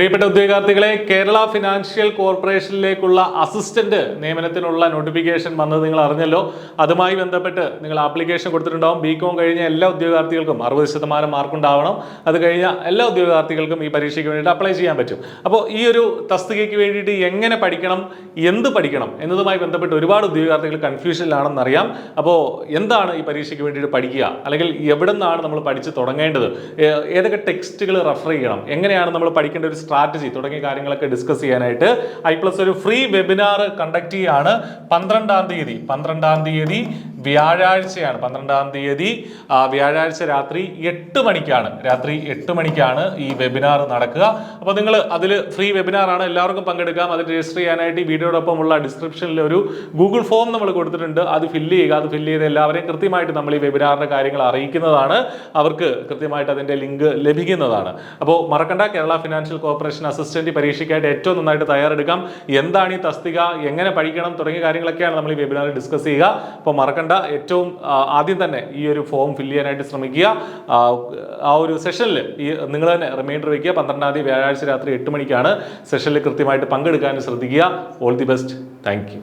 പ്രിയപ്പെട്ട ഉദ്യോഗാർത്ഥികളെ, Kerala financial കോർപ്പറേഷനിലേക്കുള്ള assistant നിയമനത്തിനുള്ള notification വന്നത് നിങ്ങൾ അറിഞ്ഞല്ലോ. അതുമായി ബന്ധപ്പെട്ട് നിങ്ങൾ ആപ്ലിക്കേഷൻ കൊടുത്തിട്ടുണ്ടാവും. ബികോം കഴിഞ്ഞ എല്ലാ ഉദ്യോഗാർത്ഥികൾക്കും 60% മാർക്കുണ്ടാവണം. അത് കഴിഞ്ഞ എല്ലാ ഉദ്യോഗാർത്ഥികൾക്കും ഈ പരീക്ഷയ്ക്ക് വേണ്ടിയിട്ട് അപ്ലൈ ചെയ്യാൻ പറ്റും. അപ്പോൾ ഈ ഒരു തസ്തികയ്ക്ക് വേണ്ടിയിട്ട് എങ്ങനെ പഠിക്കണം, എന്ത് പഠിക്കണം എന്നതുമായി ബന്ധപ്പെട്ട് ഒരുപാട് ഉദ്യോഗാർത്ഥികൾ കൺഫ്യൂഷനിലാണെന്നറിയാം. അപ്പോൾ എന്താണ് ഈ പരീക്ഷയ്ക്ക് വേണ്ടിയിട്ട് പഠിക്കുക, അല്ലെങ്കിൽ എവിടെ നിന്നാണ് നമ്മൾ പഠിച്ച് തുടങ്ങേണ്ടത്, ഏതൊക്കെ ടെക്സ്റ്റുകൾ റെഫർ ചെയ്യണം, എങ്ങനെയാണ് നമ്മൾ പഠിക്കേണ്ട ഒരു സ്ട്രാറ്റജി തുടങ്ങിയ കാര്യങ്ങളൊക്കെ ഡിസ്കസ് ചെയ്യാനായിട്ട് ഐപ്ലസ് ഒരു ഫ്രീ വെബിനാർ കണ്ടക്ട് ചെയ്യാണ് 12-ാം തീയതി വ്യാഴാഴ്ചയാണ്. 12-ാം തീയതി വ്യാഴാഴ്ച രാത്രി 8 മണിക്കാണ് ഈ വെബിനാർ നടക്കുക. അപ്പോൾ നിങ്ങൾ അതിൽ ഫ്രീ വെബിനാറാണ്, എല്ലാവർക്കും പങ്കെടുക്കാം. അതിൽ രജിസ്റ്റർ ചെയ്യാനായിട്ട് ഈ വീഡിയോടൊപ്പമുള്ള ഡിസ്ക്രിപ്ഷനിൽ ഒരു ഗൂഗിൾ ഫോം നമ്മൾ കൊടുത്തിട്ടുണ്ട്. അത് ഫില്ല് ചെയ്യുക. അത് ഫില്ല് ചെയ്ത് എല്ലാവരെയും കൃത്യമായിട്ട് നമ്മൾ ഈ വെബിനാറിന്റെ കാര്യങ്ങൾ അറിയിക്കുന്നതാണ്. അവർക്ക് കൃത്യമായിട്ട് അതിന്റെ ലിങ്ക് ലഭിക്കുന്നതാണ്. അപ്പോൾ മറക്കണ്ട, കേരള ഫിനാൻഷ്യൽ കോർപ്പറേഷൻ അസിസ്റ്റന്റ് പരീക്ഷയ്ക്കായിട്ട് ഏറ്റവും നന്നായിട്ട് തയ്യാറെടുക്കാം. എന്താണ് ഈ തസ്തിക, എങ്ങനെ പഠിക്കണം തുടങ്ങിയ കാര്യങ്ങളൊക്കെയാണ് നമ്മൾ ഈ വെബിനാറിൽ ഡിസ്കസ് ചെയ്യുക. അപ്പോൾ മറക്കണ്ട, ഏറ്റവും ആദ്യം തന്നെ ഈ ഒരു ഫോം ഫില്ല് ചെയ്യാനായിട്ട് ശ്രമിക്കുക. ആ ഒരു സെഷനിൽ നിങ്ങൾ തന്നെ റിമൈൻഡർ വയ്ക്കുക. 12-ാം തീയതി വ്യാഴാഴ്ച രാത്രി 8 മണിക്കാണ് സെഷനിൽ കൃത്യമായിട്ട് പങ്കെടുക്കാൻ ശ്രദ്ധിക്കുക. All the best. Thank you.